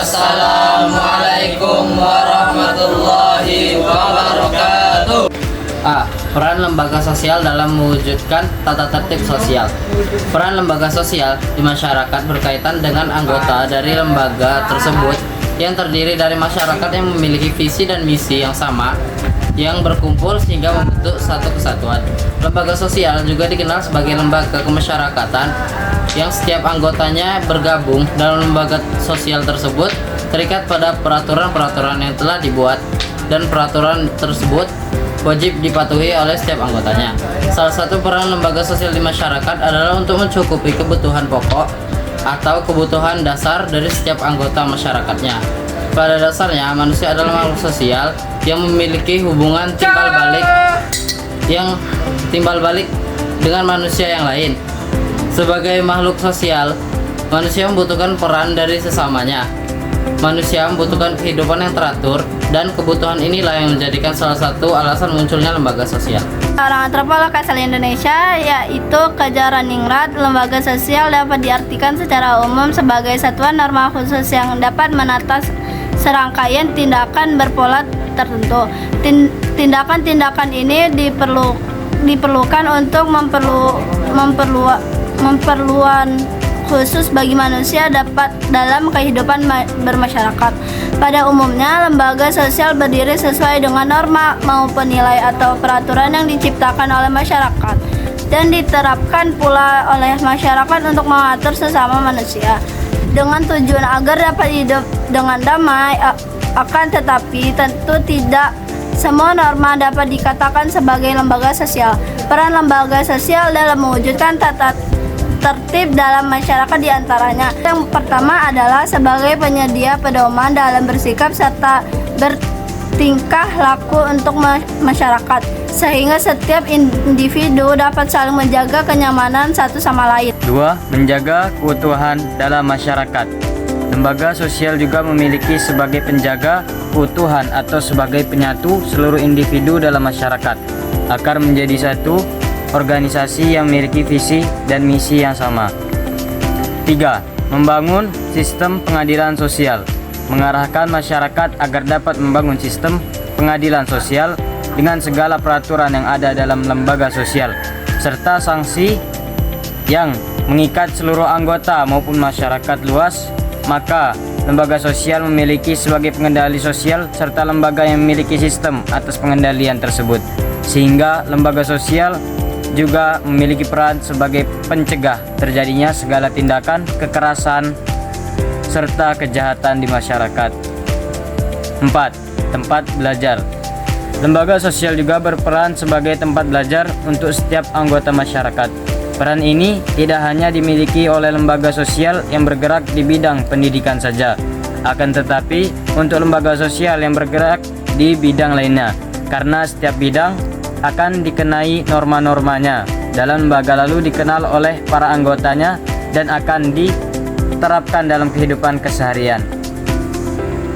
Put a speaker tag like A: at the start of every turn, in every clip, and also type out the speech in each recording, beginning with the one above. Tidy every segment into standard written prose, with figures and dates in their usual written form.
A: Wassalamualaikum warahmatullahi wabarakatuh.
B: A. Peran lembaga sosial dalam mewujudkan tata tertib sosial. Peran lembaga sosial di masyarakat berkaitan dengan anggota dari lembaga tersebut yang terdiri dari masyarakat yang memiliki visi dan misi yang sama, yang berkumpul sehingga membentuk satu kesatuan. Lembaga sosial juga dikenal sebagai lembaga kemasyarakatan yang setiap anggotanya bergabung dalam lembaga sosial tersebut terikat pada peraturan-peraturan yang telah dibuat, dan peraturan tersebut wajib dipatuhi oleh setiap anggotanya. Salah satu peran lembaga sosial di masyarakat adalah untuk mencukupi kebutuhan pokok atau kebutuhan dasar dari setiap anggota masyarakatnya. Pada dasarnya, manusia adalah makhluk sosial yang memiliki hubungan timbal balik dengan manusia yang lain. Sebagai makhluk sosial, manusia membutuhkan peran dari sesamanya. Manusia membutuhkan kehidupan yang teratur, dan kebutuhan inilah yang menjadikan salah satu alasan munculnya lembaga sosial.
C: Seorang antropolog asal Indonesia, yaitu Kejaraningrat, lembaga sosial dapat diartikan secara umum sebagai satuan norma khusus yang dapat menata serangkaian tindakan berpola tertentu. Tindakan-tindakan ini diperlukan untuk memperluan khusus bagi manusia dapat dalam kehidupan bermasyarakat. Pada umumnya, lembaga sosial berdiri sesuai dengan norma maupun nilai atau peraturan yang diciptakan oleh masyarakat dan diterapkan pula oleh masyarakat untuk mengatur sesama manusia dengan tujuan agar dapat hidup dengan damai. Akan tetapi tentu tidak semua norma dapat dikatakan sebagai lembaga sosial. Peran lembaga sosial dalam mewujudkan tata tertib dalam masyarakat diantaranya. Yang pertama adalah sebagai penyedia pedoman dalam bersikap serta bertingkah laku untuk masyarakat, sehingga setiap individu dapat saling menjaga kenyamanan satu sama lain.
D: 2. Menjaga keutuhan dalam masyarakat. Lembaga sosial juga memiliki sebagai penjaga keutuhan atau sebagai penyatu seluruh individu dalam masyarakat agar menjadi satu organisasi yang memiliki visi dan misi yang sama. 3. Membangun sistem pengadilan sosial. Mengarahkan masyarakat agar dapat membangun sistem pengadilan sosial dengan segala peraturan yang ada dalam lembaga sosial, serta sanksi yang mengikat seluruh anggota maupun masyarakat luas. Maka lembaga sosial memiliki sebagai pengendali sosial serta lembaga yang memiliki sistem atas pengendalian tersebut, sehingga lembaga sosial juga memiliki peran sebagai pencegah terjadinya segala tindakan kekerasan serta kejahatan di masyarakat. 4. Tempat belajar. Lembaga sosial juga berperan sebagai tempat belajar untuk setiap anggota masyarakat. Peran ini tidak hanya dimiliki oleh lembaga sosial yang bergerak di bidang pendidikan saja, akan tetapi untuk lembaga sosial yang bergerak di bidang lainnya, karena setiap bidang akan dikenai norma-normanya dalam lembaga lalu dikenal oleh para anggotanya dan akan diterapkan dalam kehidupan keseharian.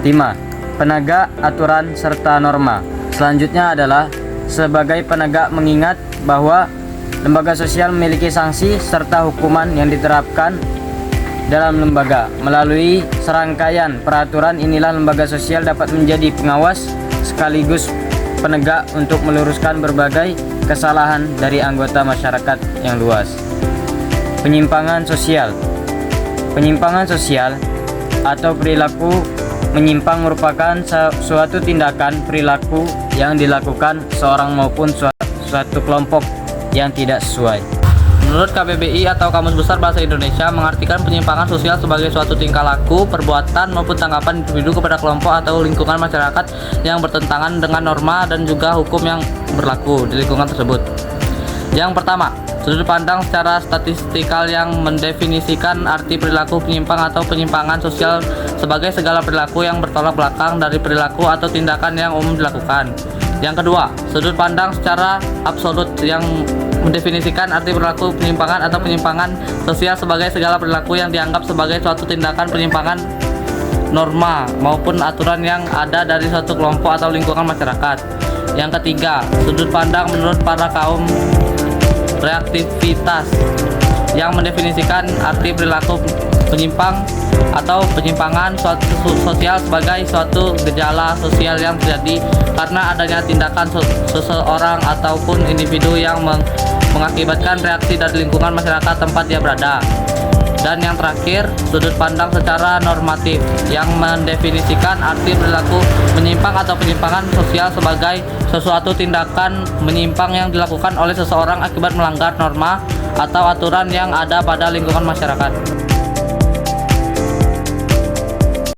D: 5. Penegak aturan serta norma. Selanjutnya adalah sebagai penegak mengingat bahwa lembaga sosial memiliki sanksi serta hukuman yang diterapkan dalam lembaga. Melalui serangkaian peraturan inilah lembaga sosial dapat menjadi pengawas sekaligus penegak untuk meluruskan berbagai kesalahan dari anggota masyarakat yang luas. Penyimpangan sosial. Penyimpangan sosial atau perilaku menyimpang merupakan suatu tindakan perilaku yang dilakukan seorang maupun suatu kelompok yang tidak sesuai.
A: Menurut KBBI atau Kamus Besar Bahasa Indonesia, mengartikan penyimpangan sosial sebagai suatu tingkah laku, perbuatan maupun tanggapan individu kepada kelompok atau lingkungan masyarakat yang bertentangan dengan norma dan juga hukum yang berlaku di lingkungan tersebut. Yang pertama, sudut pandang secara statistikal yang mendefinisikan arti perilaku penyimpang atau penyimpangan sosial sebagai segala perilaku yang bertolak belakang dari perilaku atau tindakan yang umum dilakukan. Yang kedua, sudut pandang secara absolut yang mendefinisikan arti perilaku penyimpangan atau penyimpangan sosial sebagai segala perilaku yang dianggap sebagai suatu tindakan penyimpangan norma maupun aturan yang ada dari suatu kelompok atau lingkungan masyarakat. Yang ketiga, sudut pandang menurut para kaum reaktivitas yang mendefinisikan arti perilaku penyimpang atau penyimpangan suatu sosial sebagai suatu gejala sosial yang terjadi karena adanya tindakan seseorang ataupun individu yang mengakibatkan reaksi dari lingkungan masyarakat tempat dia berada. Dan yang terakhir, sudut pandang secara normatif yang mendefinisikan arti perilaku menyimpang atau penyimpangan sosial sebagai sesuatu tindakan menyimpang yang dilakukan oleh seseorang akibat melanggar norma atau aturan yang ada pada lingkungan masyarakat.